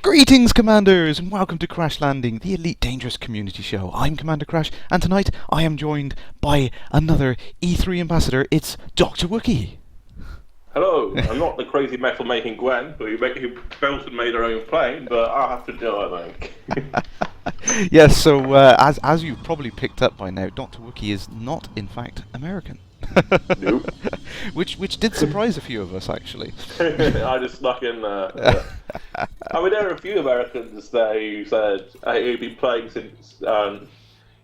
Greetings, Commanders, and welcome to Kerrash Landing, the Elite Dangerous Community Show. I'm Commander Kerrash, and tonight I am joined by another E3 ambassador. It's Dr. Wookie. Hello, I'm not the crazy metal-making Gwen, who built and made her own plane, but I'll have to do it, I think. Yes, so as you've probably picked up by now, Dr. Wookie is not, in fact, American. Nope. which did surprise a few of us, actually. I just snuck in there. Yeah. I mean, there are a few Americans there who said who've been playing since, the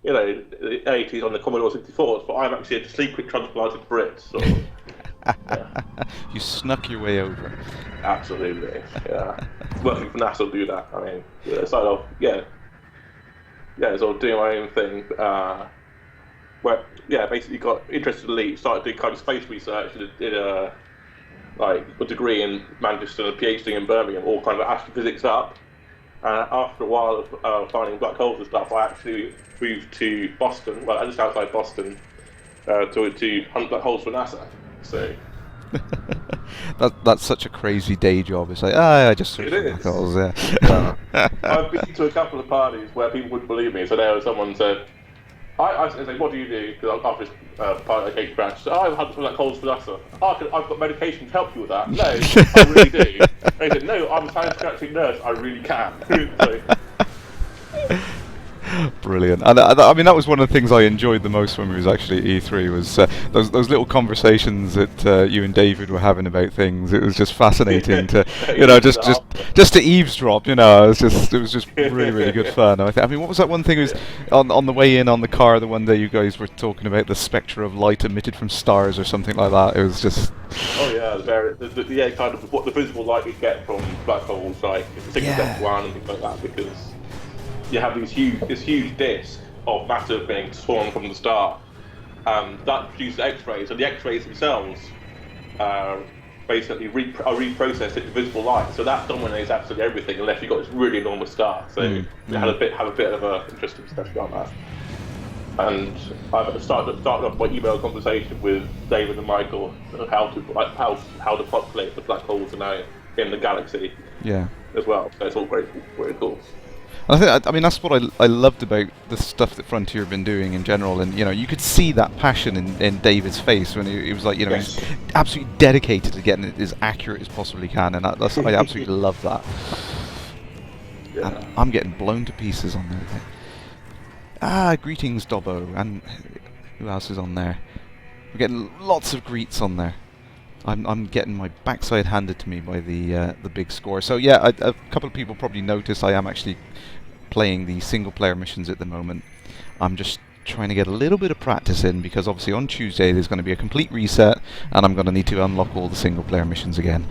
80s on the Commodore 64s, but I'm actually a secret transplanted Brit, so... Yeah. You snuck your way over. Absolutely, yeah. Working for NASA to do that. I mean, sort of, sort of doing my own thing. Basically got interested in Elite, started doing kind of space research, did a degree in Manchester and a PhD in Birmingham, all kind of astrophysics up. After a while of finding black holes and stuff, I actually moved to Boston, just outside Boston, to hunt black holes for NASA. So that's such a crazy day job. It's like, I just search for black holes. Yeah. I've been to a couple of parties where people wouldn't believe me. So there was someone said, I said, what do you do? Because after this party I came crash. So I hunt for black holes for NASA. I've got medication to help you with that. No, I really do. They said, no, I'm a science-scratching nurse. I really can. Brilliant. And I mean, that was one of the things I enjoyed the most when we was actually at E3 was those little conversations that you and David were having about things. It was just fascinating to just to eavesdrop. It was just really good fun. I mean, what was that one thing? It was on the way in on the car the one day you guys were talking about the spectre of light emitted from stars or something like that. It was just kind of what the visible light you get from black holes, like 6.1 and things like that, because you have this huge disk of matter being swarmed from the star, that produces X-rays, and the X-rays themselves basically are reprocessed into visible light. So that dominates absolutely everything, unless you've got this really enormous star. So we have a bit of a interesting discussion on that. And I've started off my email conversation with David and Michael on how to populate the black holes are now in the galaxy. Yeah. As well. So it's all very cool. I mean, that's what I loved about the stuff that Frontier have been doing in general, and you could see that passion in David's face when he was like, yes. He's absolutely dedicated to getting it as accurate as possibly can, and I absolutely love that. Yeah. And I'm getting blown to pieces on there. Greetings, Dobbo, and who else is on there? We're getting lots of greets on there. I'm getting my backside handed to me by the big score. So yeah, a couple of people probably noticed I am actually playing the single player missions at the moment. I'm just trying to get a little bit of practice in, because obviously on Tuesday there's going to be a complete reset and I'm going to need to unlock all the single player missions again.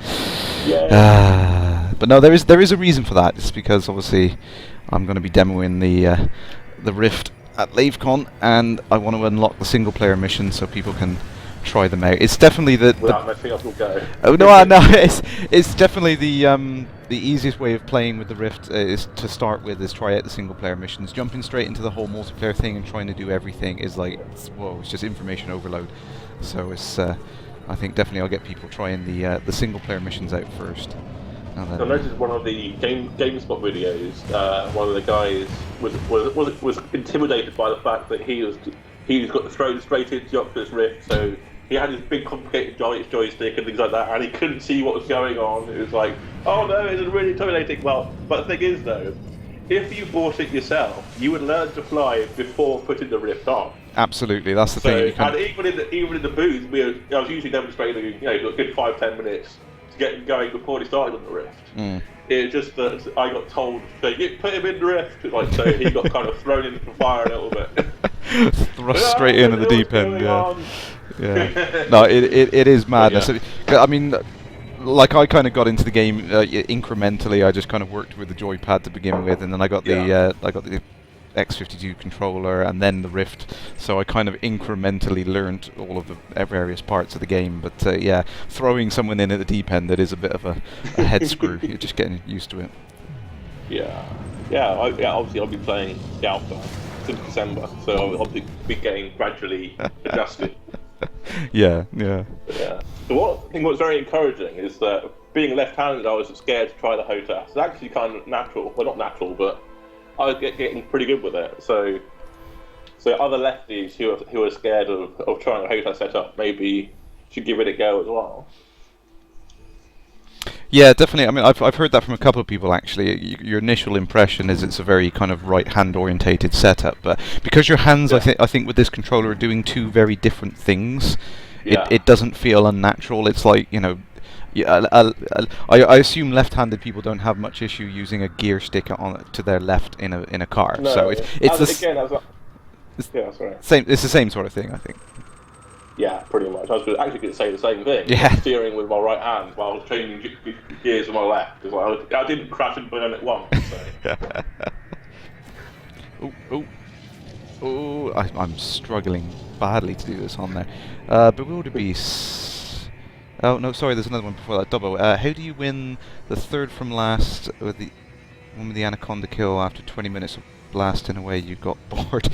Yeah. But no, there is a reason for that. It's because obviously I'm going to be demoing the Rift at LaveCon, and I want to unlock the single player missions so people can try them out. It's definitely without messing up, will go. Oh no, it's definitely the easiest way of playing with the Rift is to start with is try out the single player missions. Jumping straight into the whole multiplayer thing and trying to do everything is like it's just information overload. So it's I think definitely I'll get people trying the single player missions out first. I noticed one of the GameSpot videos. One of the guys was intimidated by the fact that he's got thrown straight into the Oculus Rift, so he had this big complicated joystick and things like that, and he couldn't see what was going on. It was like, oh no, it's really intimidating. Well, but the thing is though, if you bought it yourself, you would learn to fly before putting the Rift on. Absolutely, that's the thing. And even in the booth, I was usually demonstrating, a good 5-10 minutes to get going before he started on the Rift. It's just that I got told, so put him in the Rift, so he got kind of thrown into the fire a little bit. Thrust straight into the deep end. Yeah. No, it is madness. Yeah. I mean, like I kind of got into the game incrementally. I just kind of worked with the joypad to begin with, and then I got the X52 controller and then the Rift, so I kind of incrementally learnt all of the various parts of the game. But throwing someone in at the deep end, that is a bit of a head screw. You're just getting used to it. Obviously I'll be playing the alpha since December, so I'll be getting gradually adjusted. Yeah. So what's very encouraging is that being left-handed, I was scared to try the HOTAS. It's actually kind of natural. Well, not natural, but I was getting pretty good with it. So other lefties who are scared of trying a HOTAS setup maybe should give it a go as well. Yeah, definitely. I mean, I've heard that from a couple of people actually. Your initial impression is it's a very kind of right-hand orientated setup, but because your hands, I think with this controller are doing two very different things, it doesn't feel unnatural. It's like, you know, I assume left-handed people don't have much issue using a gear stick to their left in a car. No, so it's the same sort of thing, I think. Yeah, pretty much. I was actually going to say the same thing. Yeah. Steering with my right hand while I was changing gears with my left. Because I didn't crash and burn at once. So. I'm struggling badly to do this on there. Bewilder Beast. Oh no, sorry. There's another one before that. Dobbo. How do you win the third from last with the one with the anaconda kill after 20 minutes of blasting away? You got bored.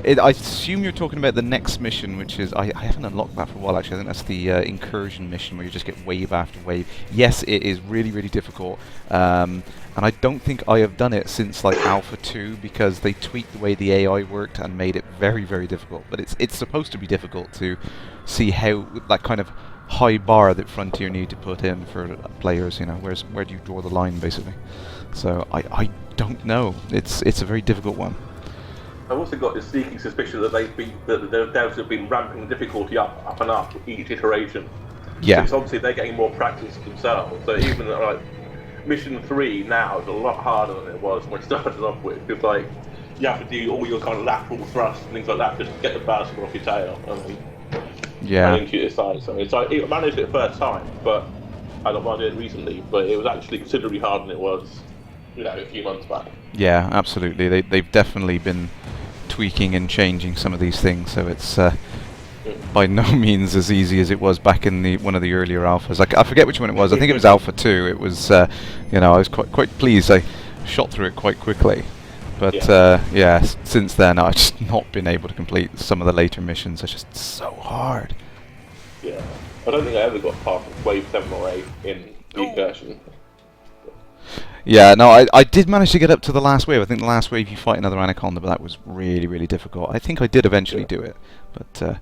I assume you're talking about the next mission, which is... I haven't unlocked that for a while, actually. I think that's the incursion mission, where you just get wave after wave. Yes, it is really, really difficult. And I don't think I have done it since, like, Alpha 2, because they tweaked the way the AI worked and made it very, very difficult. But it's supposed to be difficult to see how... that kind of high bar that Frontier need to put in for players, you know. Where do you draw the line, basically? So, I don't know. It's a very difficult one. I've also got this sneaking suspicion that the devs have been ramping the difficulty up and up each iteration. Yeah. Because obviously they're getting more practice themselves. So even like mission 3 now is a lot harder than it was when it started off with. Because like you have to do all your kind of lateral thrusts and things like that just to get the ballast off your tail and into your side. So it's like, it managed it first time, but I don't want to do it recently. But it was actually considerably harder than it was, you know, a few months back. Yeah, absolutely. They've definitely been tweaking and changing some of these things, so it's by no means as easy as it was back in one of the earlier alphas. I forget which one it was. I think it was Alpha 2. It was, you know, I was quite pleased. I shot through it quite quickly, but since then I've just not been able to complete some of the later missions. It's just so hard. Yeah, I don't think I ever got past wave 7 or 8 in the version. Yeah, no, I did manage to get up to the last wave. I think the last wave you fight another anaconda, but that was really, really difficult. I think I did eventually do it, but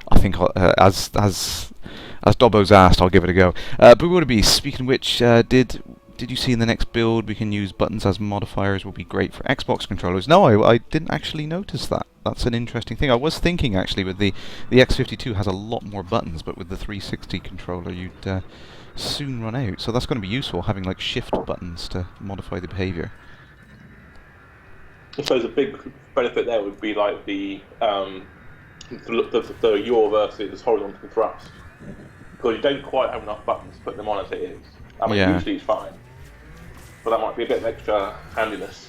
I think as Dobbo's asked, I'll give it a go. Bewilder Beast, speaking of which, did you see in the next build we can use buttons as modifiers? Will be great for Xbox controllers. No, I didn't actually notice that. That's an interesting thing. I was thinking actually with the X52 has a lot more buttons, but with the 360 controller you'd soon run out, so that's going to be useful, having like shift buttons to modify the behaviour. I suppose a big benefit there would be like the yaw versus horizontal thrust, because you don't quite have enough buttons to put them on as it is. I mean, usually it's fine, but that might be a bit of extra handiness.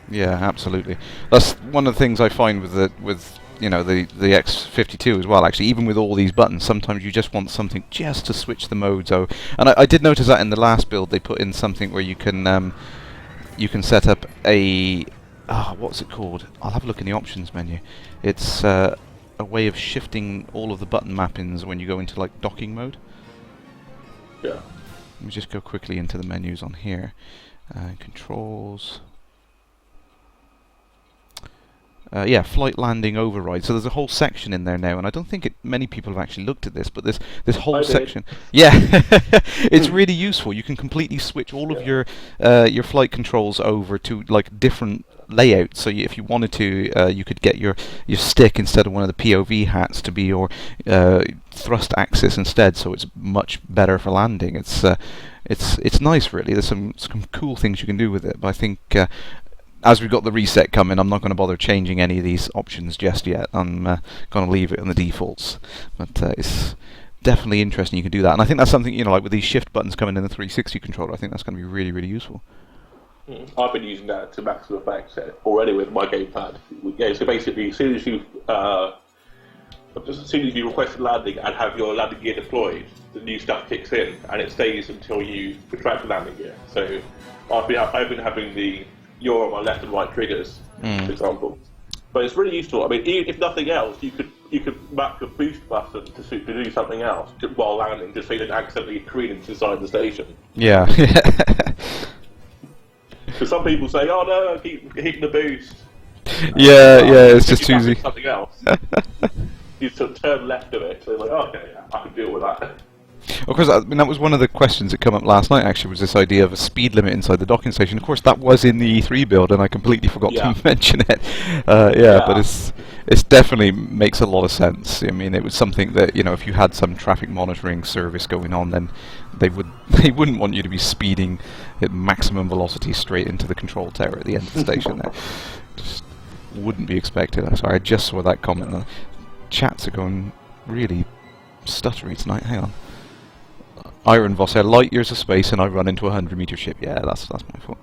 Yeah, absolutely. That's one of the things I find with you know, the X52 as well, actually. Even with all these buttons, sometimes you just want something just to switch the modes over. And I did notice that in the last build they put in something where you can set up a... what's it called? I'll have a look in the options menu. It's a way of shifting all of the button mappings when you go into like docking mode. Yeah. Let me just go quickly into the menus on here. Controls... yeah, flight landing override. So there's a whole section in there now, and I don't think many people have actually looked at this, but this whole section, yeah, it's really useful. You can completely switch all of your flight controls over to like different layouts. So if you wanted to, you could get your stick instead of one of the POV hats to be your thrust axis instead. So it's much better for landing. It's nice, really. There's some cool things you can do with it, but I think. As we've got the reset coming, I'm not going to bother changing any of these options just yet. I'm going to leave it on the defaults. But it's definitely interesting you can do that. And I think that's something, you know, like with these shift buttons coming in the 360 controller, I think that's going to be really, really useful. I've been using that to maximum effect already with my gamepad. Yeah, so basically, as soon as you request a landing and have your landing gear deployed, the new stuff kicks in, and it stays until you retract the landing gear. So I've been having the yaw on my left and right triggers, for example. But it's really useful. I mean, if nothing else, you could map your boost button to do something else while landing, just so you didn't accidentally get credence inside the station. Yeah. Because some people say, "Oh no, I keep hitting the boost." Yeah, it's just too easy. Something else. You sort of turn left of it, so you're like, oh, "Okay, yeah, I can deal with that." Of course, I mean, that was one of the questions that came up last night, actually, was this idea of a speed limit inside the docking station. Of course, that was in the E3 build, and I completely forgot to mention it. But it's definitely makes a lot of sense. I mean, it was something that, you know, if you had some traffic monitoring service going on, then they wouldn't want you to be speeding at maximum velocity straight into the control tower at the end of the station there. Just wouldn't be expected. I'm sorry, I just saw that comment. The chats are going really stuttery tonight. Hang on. Iron Voss there, light years of space, and I run into a 100-meter ship. Yeah, that's my fault.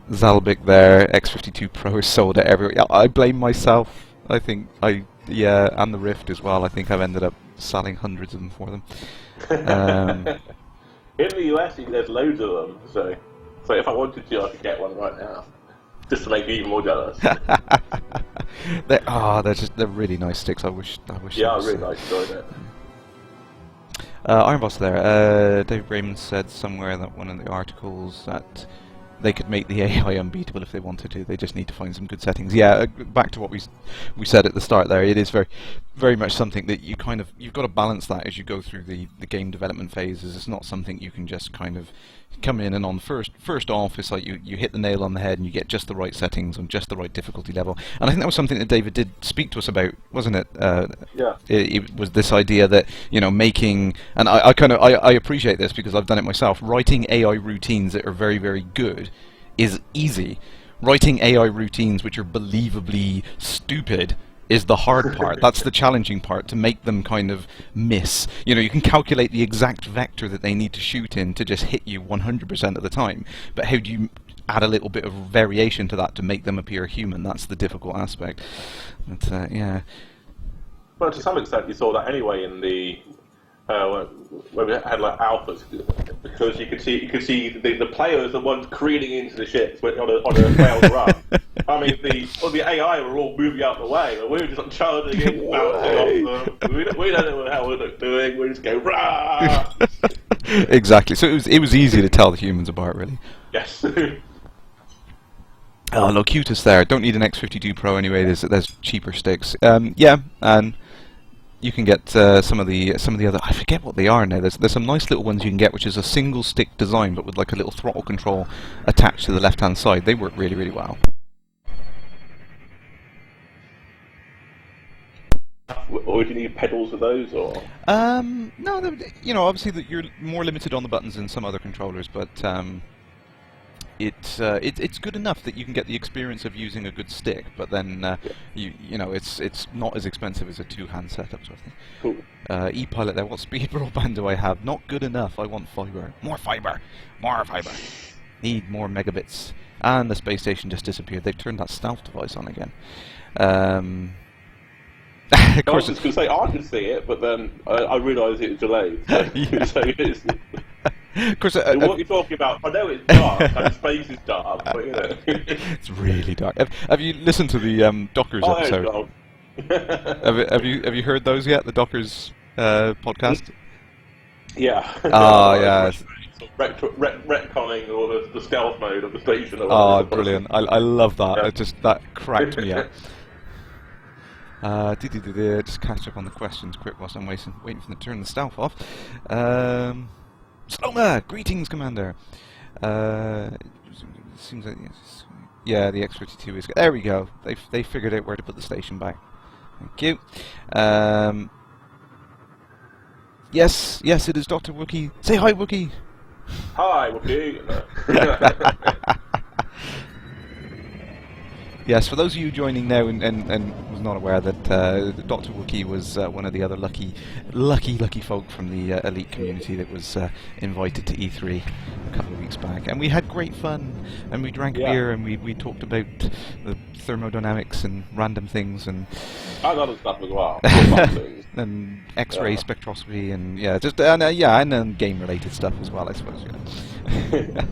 Zalbic there, X52 Pro is sold at everywhere. Yeah, I blame myself. I think and the Rift as well. I think I've ended up selling hundreds of them for them. In the US, there's loads of them, so if I wanted to, I could get one right now, just to make me even more jealous. They're really nice sticks. I wish. Yeah, I really enjoyed it. Iron Boss there. David Brayman said somewhere that one of the articles that they could make the AI unbeatable if they wanted to. They just need to find some good settings. Yeah, back to what we said at the start there. It is very much something that you've got to balance that as you go through the game development phases. It's not something you can just kind of come in and on first off. It's like you hit the nail on the head and you get just the right settings on just the right difficulty level. And I think that was something that David did speak to us about, wasn't it? Yeah. It was this idea that, you know, making, and I appreciate this because I've done it myself. Writing AI routines that are very, very good is easy. Writing AI routines which are believably stupid is the hard part. That's the challenging part, to make them kind of miss. You know, you can calculate the exact vector that they need to shoot in to just hit you 100% of the time, but how do you add a little bit of variation to that to make them appear human? That's the difficult aspect. But, yeah. Well, to some extent, you saw that anyway in the when we had like alphas, because you could see the players, the ones creating into the ships on a failed run. I mean, the AI were all moving out of the way, but we were just like charging in, bouncing off them. We don't know what the hell we're doing. We just go rah. Exactly. So it was easy to tell the humans apart, really. Yes. Oh, Locutus there. Don't need an X52 Pro anyway. There's cheaper sticks. Yeah, and you can get some of the other. I forget what they are now. There's some nice little ones you can get, which is a single stick design, but with like a little throttle control attached to the left-hand side. They work really, really well. Or do you need pedals for those, or? No, you know, obviously that you're more limited on the buttons than some other controllers, but it's good enough that you can get the experience of using a good stick, but then you know, it's not as expensive as a two-hand setup sort of thing. Cool. E-Pilot there. What speed broadband do I have? Not good enough. I want fiber. More fiber. More fiber. Need more megabits. And the space station just disappeared. They've turned that stealth device on again. Of course, I was just going to say I can see it, but then I realised it was delayed. So, so it's, of course, what you're talking about, I know it's dark, and space is dark, but you know. It's really dark. Have you listened to the Dockers episode? have you heard those yet? The Dockers podcast? Yeah. Yeah. Retconning or the stealth mode of the station. Oh, brilliant! I love that. Yeah. That cracked me up. Just catch up on the questions quick whilst I'm waiting for them to turn the stealth off. Sloma! Greetings, Commander! Seems like, yeah, the X52 is... There we go! They figured out where to put the station back. Thank you. Yes, it is Dr. Wookie. Say hi, Wookie! Hi, Wookie! Yes, for those of you joining now and was not aware that Dr. Wookie was one of the other lucky folk from the elite community that was invited to E3 a couple of weeks back, and we had great fun, and we drank beer, and we talked about the thermodynamics and random things and other stuff as well. and X-ray spectroscopy and and then game-related stuff as well, I suppose. Yeah.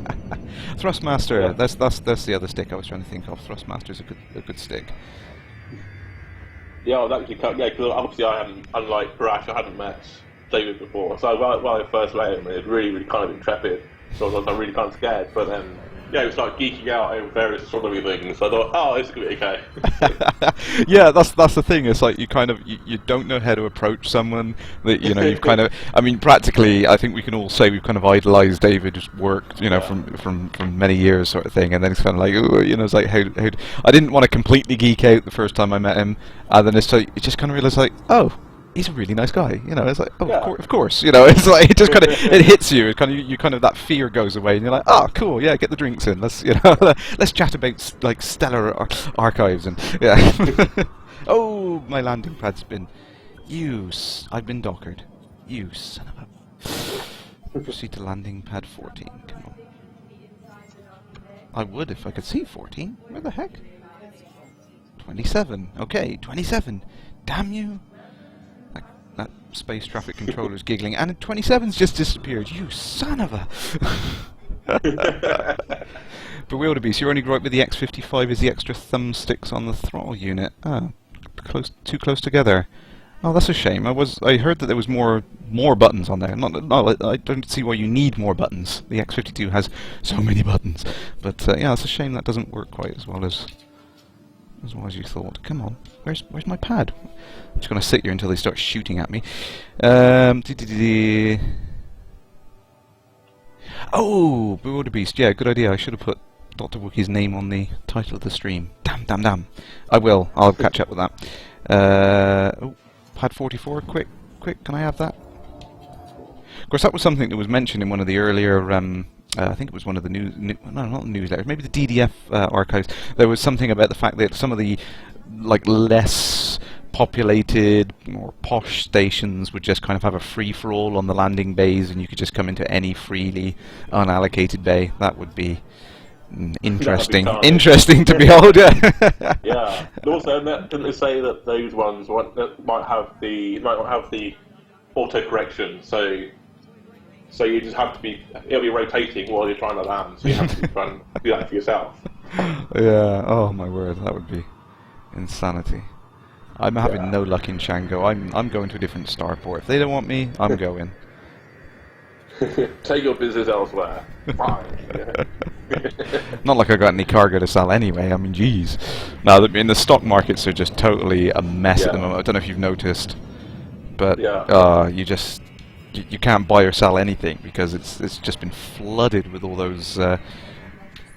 Thrustmaster. That's the other stick I was trying to think of. Thrustmaster's a good stick. Yeah, I was actually because obviously I hadn't, unlike Kerrash, I hadn't met David before. So when I first met him, it was really, really kind of intrepid. So I was really kind of scared. But then, yeah, it was like geeking out over various astronomy things. So I thought, oh, this could be okay. Yeah, that's the thing. It's like you don't know how to approach someone that you've kind of. I mean, practically, I think we can all say we've kind of idolised David's work, from many years, sort of thing. And then it's kind of like, it's like how I didn't want to completely geek out the first time I met him, and then it's like you just kind of realise like, oh, he's a really nice guy. It's like, oh, Yeah. of course. It's like it just kind of it hits you. It kind of you kind of that fear goes away, and you're like, oh, cool. Yeah, get the drinks in. Let's let's chat about like stellar archives and yeah. Oh, my landing pad's been. I've been dockered. You son of a. Proceed to landing pad 14. Come on. I would if I could see 14. Where the heck? 27. Okay, 27. Damn you. That space traffic controller's giggling, and 27's just disappeared. You son of a... Bewilderbeast, your only gripe with the X55 is the extra thumbsticks on the throttle unit. Ah, too close together. Oh, that's a shame. I heard that there was more buttons on there. I don't see why you need more buttons. The X52 has so many buttons. But yeah, it's a shame that doesn't work quite as well as you thought. Come on, where's my pad? I'm just going to sit here until they start shooting at me. Oh, Bewilderbeast. Yeah, good idea. I should have put Dr. Wookie's name on the title of the stream. Damn. I will. I'll catch up with that. Oh, pad 44. Quick. Can I have that? Of course, that was something that was mentioned in one of the earlier. I think it was one of the not newsletters, maybe the DDF archives. There was something about the fact that some of the less populated, more posh stations would just kind of have a free-for-all on the landing bays, and you could just come into any freely unallocated bay. That would be interesting to behold. Yeah. And also, didn't they say that those ones might have the auto correction? So you just have to it'll be rotating while you're trying to land, so you have to try and do that for yourself. Yeah, oh my word, that would be insanity. I'm having no luck in Shango. I'm going to a different starport. If they don't want me, I'm going. Take your business elsewhere. Fine. Not like I got any cargo to sell anyway. I mean, jeez. No, I mean, the stock markets are just totally a mess at the moment. I don't know if you've noticed, but you can't buy or sell anything because it's just been flooded with all those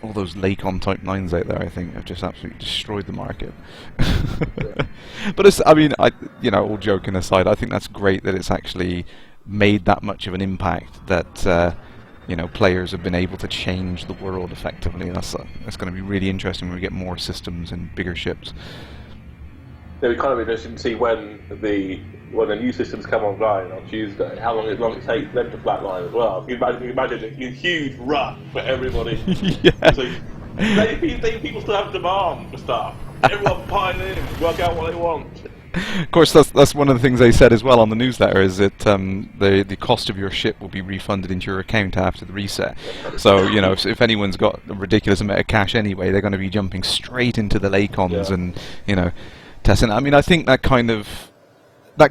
Lakon Type 9s out there. I think have just absolutely destroyed the market. But all joking aside, I think that's great that it's actually made that much of an impact that players have been able to change the world effectively. That's going to be really interesting when we get more systems and bigger ships. It'll be kind of interesting to see when the new systems come online on Tuesday, how long it takes them to flatline as well. You can imagine a huge rut for everybody. Yeah. So people still have demand for stuff. Everyone pile in, work out what they want. Of course, that's one of the things they said as well on the newsletter, is that the cost of your ship will be refunded into your account after the reset. So if anyone's got a ridiculous amount of cash anyway, they're going to be jumping straight into the Lakons and testing. I mean, I think that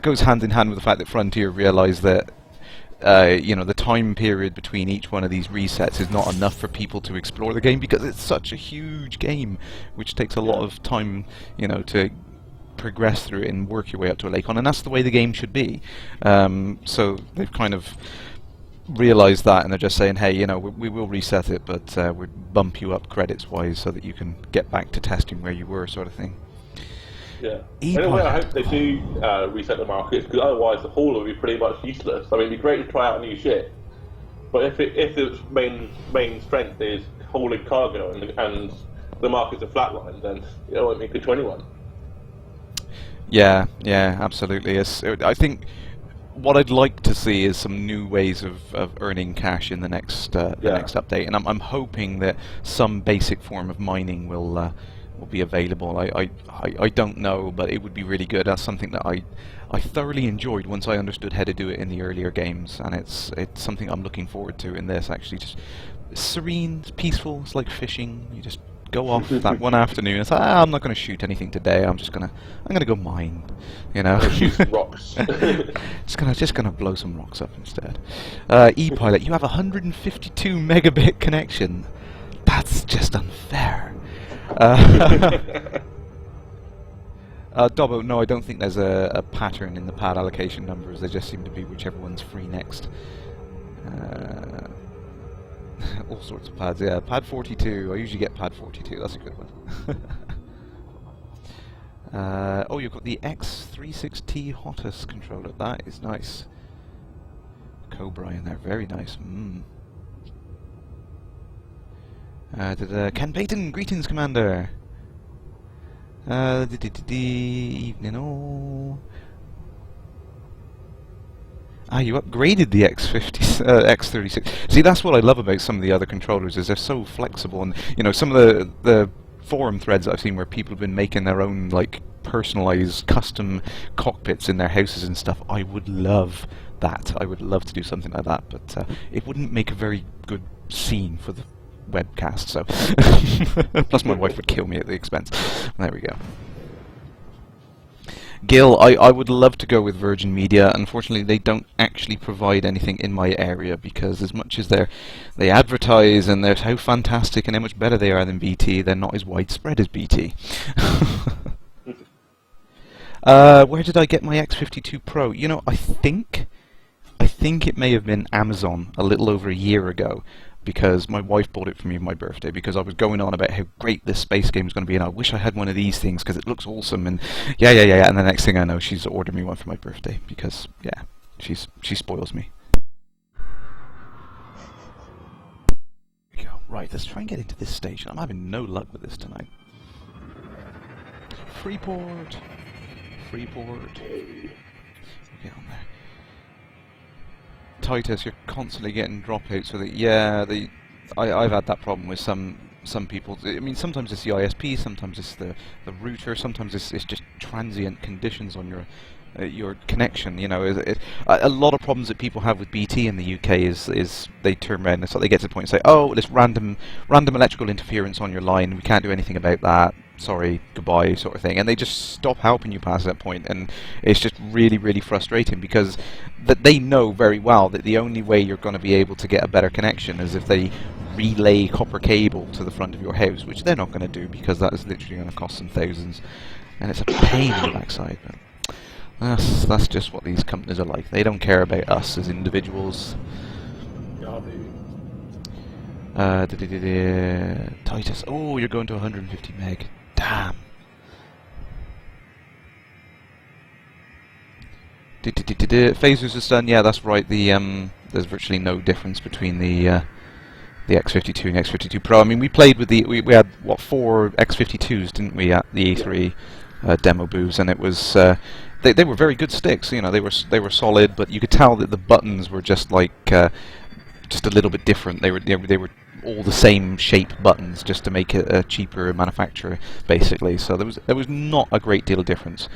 goes hand in hand with the fact that Frontier realised that the time period between each one of these resets is not enough for people to explore the game, because it's such a huge game which takes a lot of time to progress through it and work your way up to a Lakon, and that's the way the game should be. So they've kind of realised that, and they're just saying, hey, we will reset it, but we'll bump you up credits wise so that you can get back to testing where you were, sort of thing. Yeah. Anyway, I hope they do reset the markets, because otherwise the haul will be pretty much useless. I mean, it'd be great to try out a new ship, but if its main strength is hauling cargo and the markets are flatlined, then it won't be good to anyone. Yeah, absolutely. I think what I'd like to see is some new ways of earning cash in the next update, and I'm hoping that some basic form of mining will be available. I don't know, but it would be really good. That's something that I thoroughly enjoyed once I understood how to do it in the earlier games, and it's something I'm looking forward to in this. Actually, just serene, peaceful. It's like fishing. You just go off that one afternoon and say, I'm not going to shoot anything today. I'm gonna go mine, you know. Shoot some rocks. just gonna blow some rocks up instead. E-Pilot, you have a 152 megabit connection. That's just unfair. Dobbo, no, I don't think there's a pattern in the pad allocation numbers. They just seem to be whichever one's free next. All sorts of pads, yeah. Pad 42, I usually get pad 42, that's a good one. Oh, you've got the X36T Hotus controller, that is nice. Cobra in there, very nice. Ken Payton, greetings, Commander. Evening all. You upgraded the X36. See, that's what I love about some of the other controllers, is they're so flexible, and you know, some of the forum threads that I've seen where people have been making their own like personalized custom cockpits in their houses and stuff. I would love that. I would love to do something like that, but it wouldn't make a very good scene for the webcast, so plus my wife would kill me at the expense. There we go. Gil, I would love to go with Virgin Media. Unfortunately, they don't actually provide anything in my area, because as much as they advertise and they're how fantastic and how much better they are than BT, they're not as widespread as BT. Where did I get my X52 Pro? You know, I think it may have been Amazon a little over a year ago, because my wife bought it for me for my birthday, because I was going on about how great this space game is going to be, and I wish I had one of these things because it looks awesome, and yeah, and the next thing I know, she's ordered me one for my birthday, because yeah, she spoils me. Here we go. Right, let's try and get into this station. I'm having no luck with this tonight. Freeport. Get on there. Titus, you're constantly getting dropouts with it. Yeah, I've had that problem with some people. I mean, sometimes it's the ISP, sometimes it's the router, sometimes it's just transient conditions on your connection. You know, a lot of problems that people have with BT in the UK is they turn around and so they get to the point and say, oh, there's random electrical interference on your line. We can't do anything about that. Sorry, goodbye, sort of thing, and they just stop helping you past that point, and it's just really, really frustrating, because they know very well that the only way you're going to be able to get a better connection is if they relay copper cable to the front of your house, which they're not going to do, because that is literally going to cost them thousands, and it's a pain in the backside. But that's just what these companies are like. They don't care about us as individuals. Titus, oh, you're going to 150 meg. Damn. Phasers is done. Yeah, that's right. There's virtually no difference between the X52 and X52 Pro. I mean, we played with we had what 4 X52s, didn't we, at the E3 demo booths, and it was they were very good sticks. You know, they were solid, but you could tell that the buttons were just like just a little bit different. They were all the same shape buttons, just to make it a cheaper manufacturer, basically. So there was not a great deal of difference.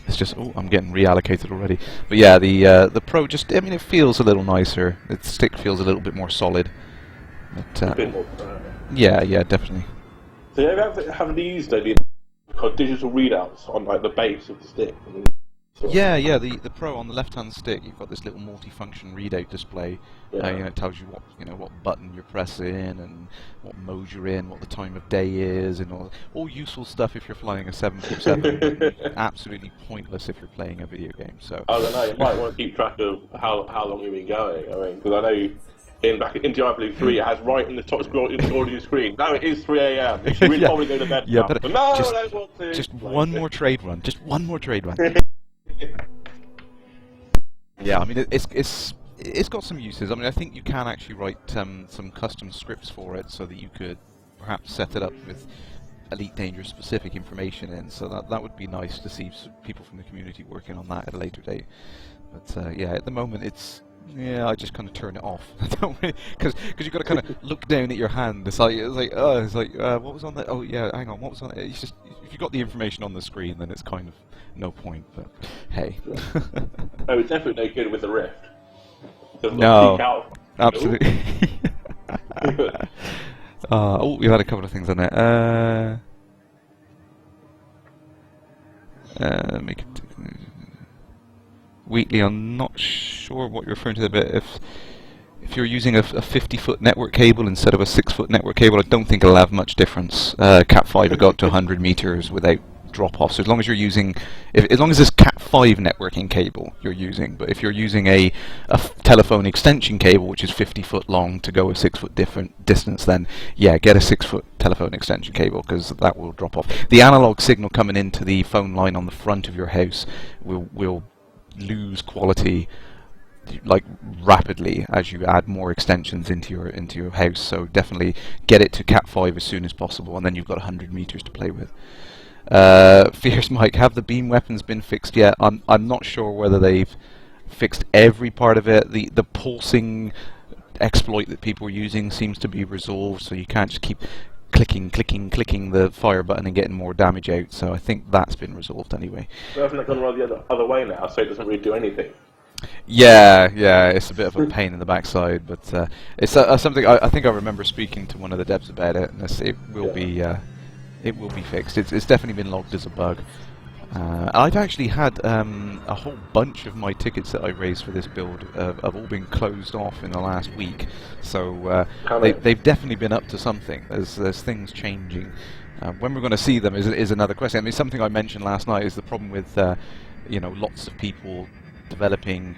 It's just, oh, I'm getting reallocated already. But yeah, the Pro just, I mean, it feels a little nicer. The stick feels a little bit more solid. But, a bit more, yeah, definitely. So have these digital readouts on like the base of the stick? Yeah, the Pro on the left-hand stick, you've got this little multi-function readout display. Yeah. You know, it tells you what button you're pressing and what mode you're in, what the time of day is, and all useful stuff if you're flying a 747. Absolutely pointless if you're playing a video game. So I don't know. You might want to keep track of how long you've been going. I mean, because I know back in Diablo 3, it has right in the top corner of your screen. Now it is 3 a.m. You should really probably go to bed. Yeah, now. but no, I don't want to. Just one more trade run. Just one more trade run. Yeah, I mean it's got some uses. I mean, I think you can actually write some custom scripts for it, so that you could perhaps set it up with Elite Dangerous specific information in. So that would be nice to see people from the community working on that at a later date. But yeah, at the moment it's. Yeah, I just kind of turn it off. Because you've got to kind of look down at your hand. It's like what was on that? Oh yeah, hang on, what was on it? It's just, if you've got the information on the screen, then it's kind of no point. But hey. Oh, it's definitely no good with the Rift. No, absolutely. Oh, we've had a couple of things on there. Make it Wheatley, I'm not sure what you're referring to there, but if you're using a 50-foot network cable instead of a 6-foot network cable, I don't think it'll have much difference. Cat5 will go up to 100 meters without drop-off. So as long as you're using, as long as it's Cat5 networking cable you're using, but if you're using a telephone extension cable which is 50 foot long to go a 6-foot different distance, then yeah, get a 6-foot telephone extension cable, because that will drop off. The analog signal coming into the phone line on the front of your house will lose quality like rapidly as you add more extensions into your house. So definitely get it to Cat5 as soon as possible, and then you've got 100 meters to play with. Fierce Mike, have the beam weapons been fixed yet? I'm not sure whether they've fixed every part of it. The pulsing exploit that people are using seems to be resolved, so you can't just keep clicking the fire button and getting more damage out. So I think that's been resolved anyway. But hasn't it gone the other way now, so it doesn't really do anything? Yeah, it's a bit of a pain in the backside, but it's something I think I remember speaking to one of the devs about it, and it will be fixed. It's definitely been logged as a bug. I've actually had a whole bunch of my tickets that I raised for this build have all been closed off in the last week, so they've definitely been up to something. There's things changing. When we're going to see them is another question. I mean, something I mentioned last night is the problem with lots of people developing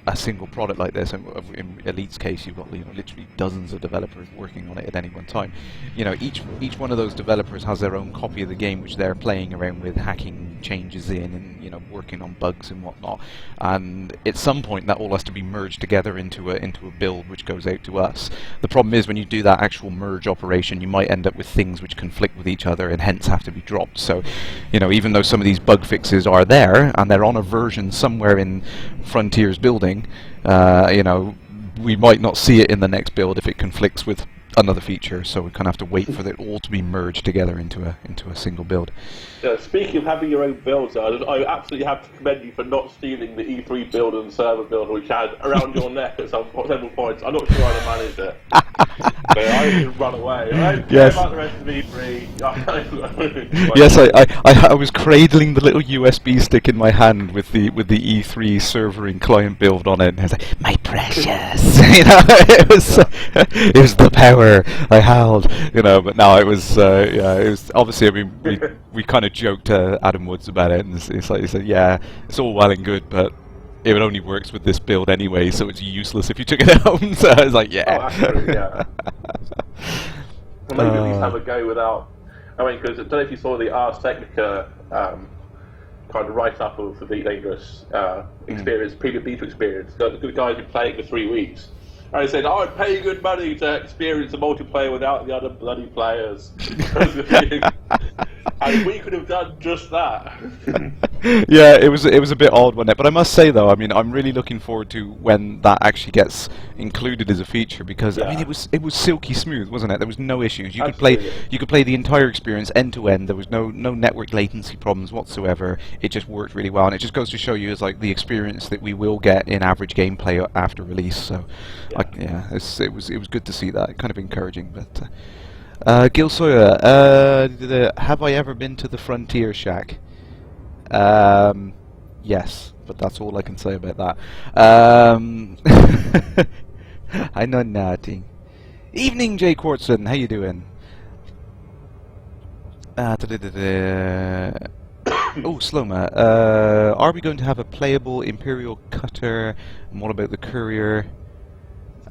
a single product like this. In Elite's case, you've got literally dozens of developers working on it at any one time. Each one of those developers has their own copy of the game, which they're playing around with, hacking changes in, and working on bugs and whatnot. And at some point, that all has to be merged together into a build, which goes out to us. The problem is when you do that actual merge operation, you might end up with things which conflict with each other and hence have to be dropped. So, even though some of these bug fixes are there and they're on a version somewhere in Frontier's building, we might not see it in the next build if it conflicts with another feature, so we kind of have to wait for it all to be merged together into a single build. Yeah, speaking of having your own builds, I absolutely have to commend you for not stealing the E3 build and server build which you had around your neck at several points. I'm not sure I'd have managed it. But I just run away. I don't care about the rest of E3. Yes, I was cradling the little USB stick in my hand with the E3 server and client build on it, and I was like, my precious, it was the power I held, but no, it was obviously, I mean, we kind of joked to Adam Woods about it, and it's like he said, yeah, it's all well and good, but it only works with this build anyway, so it's useless if you took it home. So I was like, yeah. Oh, absolutely, yeah. Well, maybe at least have a go without. I mean, because I don't know if you saw the Ars Technica kind of write-up of the Dangerous experience, previous beta experience. The guys who played it for 3 weeks. And they said, I would pay you good money to experience the multiplayer without the other bloody players. And we could have done just that. Yeah, it was a bit odd, wasn't it? But I must say though, I mean, I'm really looking forward to when that actually gets included as a feature, because I mean, it was silky smooth, wasn't it? There was no issues. You could play the entire experience end to end. There was no network latency problems whatsoever. It just worked really well, and it just goes to show you is like the experience that we will get in average gameplay after release. So it was good to see that. Kind of encouraging, but. Gil Sawyer, have I ever been to the Frontier Shack? Yes, but that's all I can say about that. I know nothing. Evening, Jay Quartzen, how you doing? Oh, Sloma, are we going to have a playable Imperial Cutter? And what about the Courier?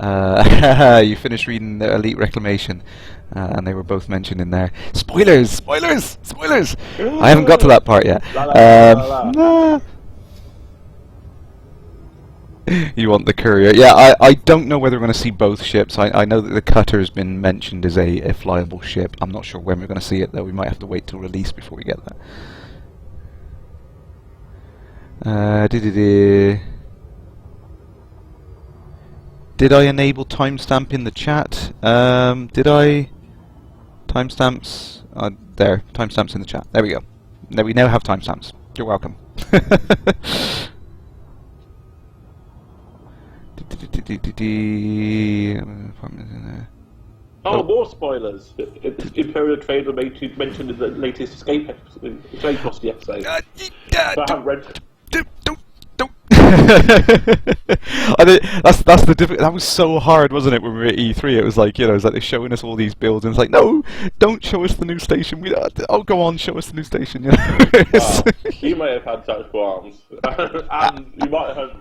You finished reading the Elite Reclamation, and they were both mentioned in there. Spoilers! I haven't got to that part yet. You want the Courier? Yeah, I don't know whether we're going to see both ships. I know that the Cutter has been mentioned as a flyable ship. I'm not sure when we're going to see it, though. We might have to wait till release before we get that. Did I enable timestamp in the chat? Did I? Timestamps? There, timestamps in the chat. There we go. We now have timestamps. You're welcome. Oh, more spoilers! Imperial Trader mentioned in the latest Escape Velocity episode. But I haven't read. Don't. I think that's the difficult. That was so hard, wasn't it? When we were at E3, it was like it's like they're showing us all these builds, and it's like, no, don't show us the new station. Oh, go on, show us the new station. You may have had such qualms, and you might have had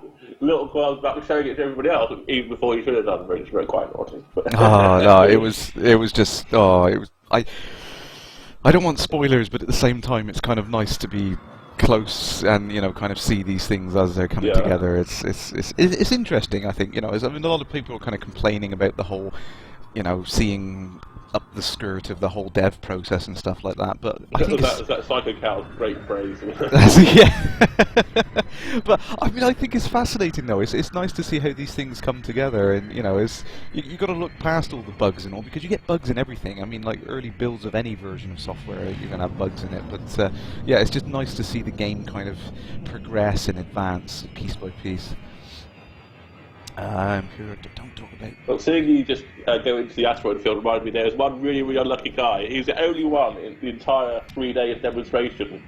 little qualms about showing it to everybody else, even before you should have done, which were quite naughty. Oh no, it was just I don't want spoilers, but at the same time, it's kind of nice to be close and kind of see these things as they're coming together. It's interesting. I think a lot of people are kind of complaining about the whole seeing up the skirt of the whole dev process and stuff like that, but I think that Psycho Cow's great phrase. Yeah. But I think it's fascinating though. It's nice to see how these things come together, and you got to look past all the bugs and all, because you get bugs in everything. I mean, like early builds of any version of software, you're gonna have bugs in it. But yeah, it's just nice to see the game kind of progress and advance piece by piece. Don't talk about. Well, seeing you just go into the asteroid field reminded me there was one really, really unlucky guy. He was the only one in the entire 3-day demonstration.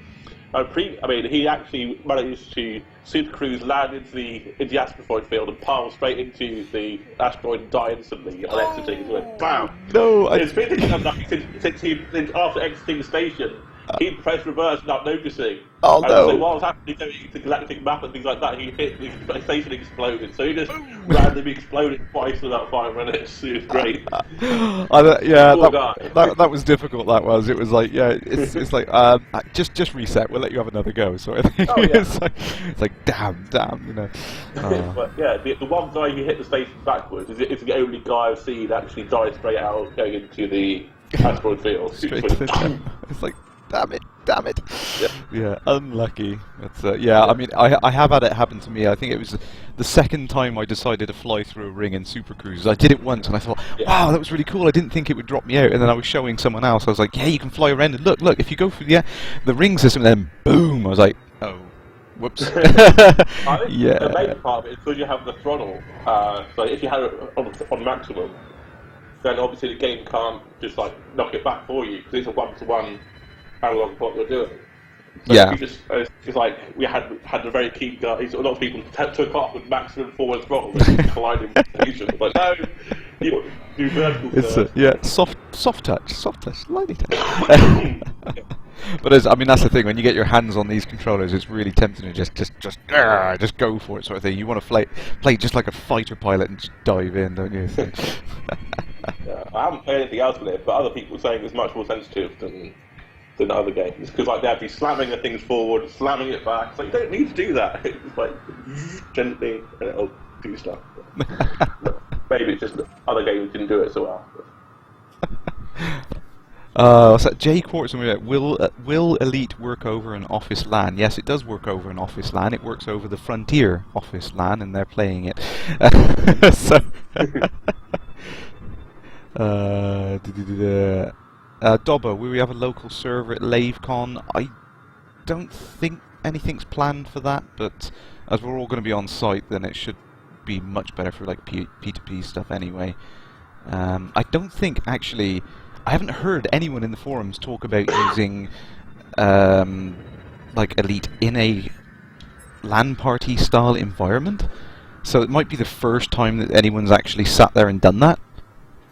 He actually managed to supercruise, land into the asteroid field, and pile straight into the asteroid and die instantly on exiting. He went, bam! No, it's been unlucky since after exiting the station. He pressed reverse without noticing. Oh no! So while I was actually doing the galactic map and things like that, he hit the station exploded. So he just randomly exploded twice in about 5 minutes. It was great. That was difficult. That was. It was like it's like just reset. We'll let you have another go, sort of thing. Oh, yeah. it's like damn. But yeah, the one guy who hit the station backwards is the only guy I've seen actually die straight out going into the asteroid field. It's like. Damn it! Yeah, unlucky. It's, I have had it happen to me. I think it was the second time I decided to fly through a ring in Super Cruises. I did it once, and I thought, wow, that was really cool. I didn't think it would drop me out, and then I was showing someone else. I was like, yeah, you can fly around, and look, if you go through the ring system, then boom! I was like, oh, whoops. I think the main part of it is because you have the throttle. So if you have it on maximum, then obviously the game can't just like knock it back for you, because it's a one-to-one analog what you're doing. So yeah. It's like we had a very keen guy. A lot of people took off with maximum forward throttle and colliding with the station. Like, no, you do vertical. Soft touch, lightly touch. But that's the thing. When you get your hands on these controllers, it's really tempting to just go for it, sort of thing. You want to play just like a fighter pilot and just dive in, don't you? Yeah, I haven't played anything else with it, but other people are saying it's much more sensitive than other games, because like they'd be slamming the things forward, slamming it back. It's like, you don't need to do that. It's like gently, and it'll do stuff. Maybe it's just that other games didn't do it so well. So Jay Quartz, will Elite work over an Office LAN? Yes, it does work over an Office LAN. It works over the Frontier Office LAN, and they're playing it. So. Dobber, will we have a local server at LaveCon? I don't think anything's planned for that, but as we're all going to be on site, then it should be much better for like P2P stuff anyway. I don't think, actually, I haven't heard anyone in the forums talk about using like Elite in a LAN party style environment, so it might be the first time that anyone's actually sat there and done that.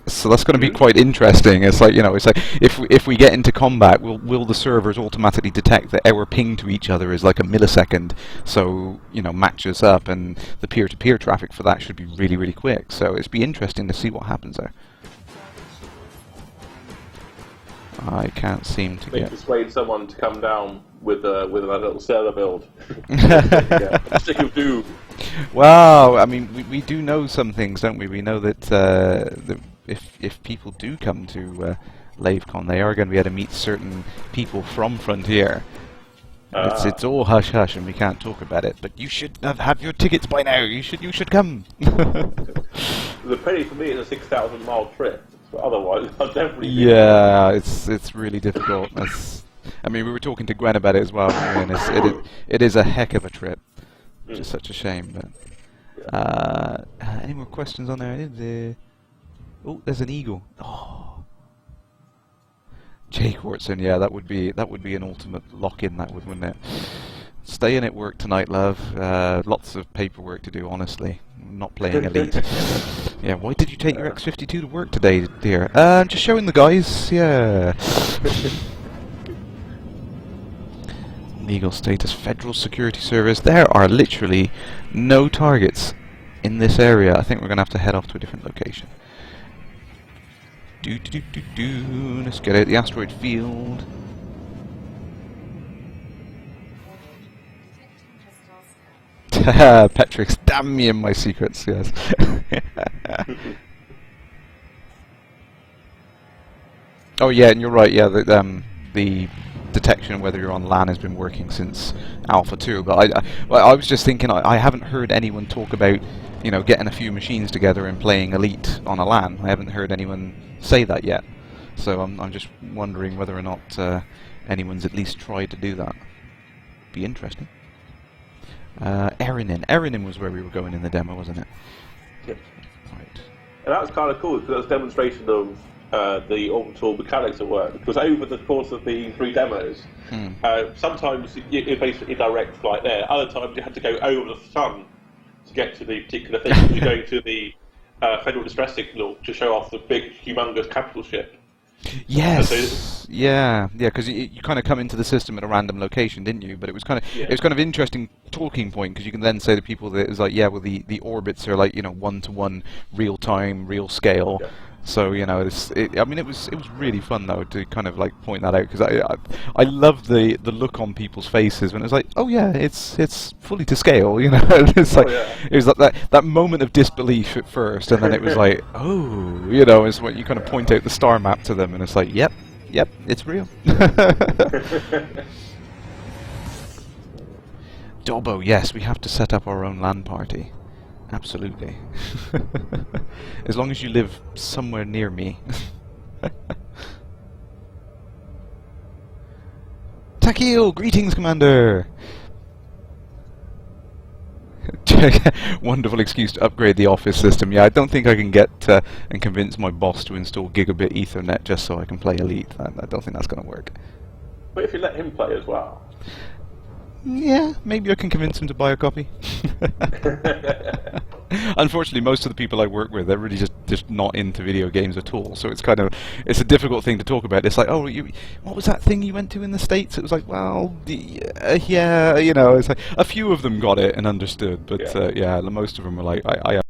So that's going to be quite interesting. It's like if we get into combat, will the servers automatically detect that our ping to each other is like a millisecond, so matches up, and the peer-to-peer traffic for that should be really, really quick. So it'd be interesting to see what happens there. I can't seem to get. Persuade someone to come down with a little server build. Stick of doom. Well, we do know some things, don't we? We know that if people do come to LaveCon, they are going to be able to meet certain people from Frontier. It's all hush hush, and we can't talk about it. But you should have your tickets by now. You should come. The penny for me is a 6,000-mile trip. But otherwise, I'll definitely. Yeah, it's really difficult. We were talking to Gwen about it as well, and it is a heck of a trip. Which is such a shame. But any more questions on there? Oh, there's an eagle. Oh, Jake Watson. Yeah, that would be an ultimate lock-in. That would, wouldn't it? Staying at work tonight, love. Lots of paperwork to do. Honestly, I'm not playing Elite. Yeah. Why did you take your X52 to work today, dear? Just showing the guys. Yeah. Legal status, Federal Security Service. There are literally no targets in this area. I think we're gonna have to head off to a different location. Let's get out the asteroid field. Petrix, damn me and my secrets, yes. Oh yeah, and you're right, yeah, the detection of whether you're on LAN has been working since Alpha 2, but I was just thinking, I haven't heard anyone talk about, you know, getting a few machines together and playing Elite on a LAN. I haven't heard anyone say that yet, so I'm just wondering whether or not anyone's at least tried to do that. Be interesting. Erinin was where we were going in the demo, wasn't it? Yep. Right. And that was kind of cool because it was a demonstration of the orbital mechanics at work. Because over the course of the 3 demos, sometimes you basically direct flight there. Other times you had to go over the sun to get to the particular thing. You're going to the Federal Distress Signal to show off the big, humongous capital ship. Yes. Yeah. Because you kind of come into the system at a random location, didn't you? But it was kind of interesting talking point because you can then say to people that it's like, yeah, well, the orbits are like, you know, 1-to-1, real time, real scale. Yeah. So you know, I mean, it was really fun though to kind of like point that out because I love the look on people's faces when it's like, oh yeah, it's fully to scale, you know. It's like it was like that moment of disbelief at first, and then it was like, oh, you know, it's when you kind of point out the star map to them, and it's like, yep, it's real. Dobbo, yes, we have to set up our own LAN party. Absolutely. As long as you live somewhere near me. Takil, greetings, Commander! Wonderful excuse to upgrade the office system. Yeah, I don't think I can get and convince my boss to install gigabit Ethernet just so I can play Elite. I don't think that's going to work. But if you let him play as well. Yeah, maybe I can convince him to buy a copy. Unfortunately, most of the people I work with, they're really just not into video games at all. So it's a difficult thing to talk about. It's like, oh, what was that thing you went to in the States? It was like, well, yeah, you know, it's like a few of them got it and understood, but yeah, most of them were like, I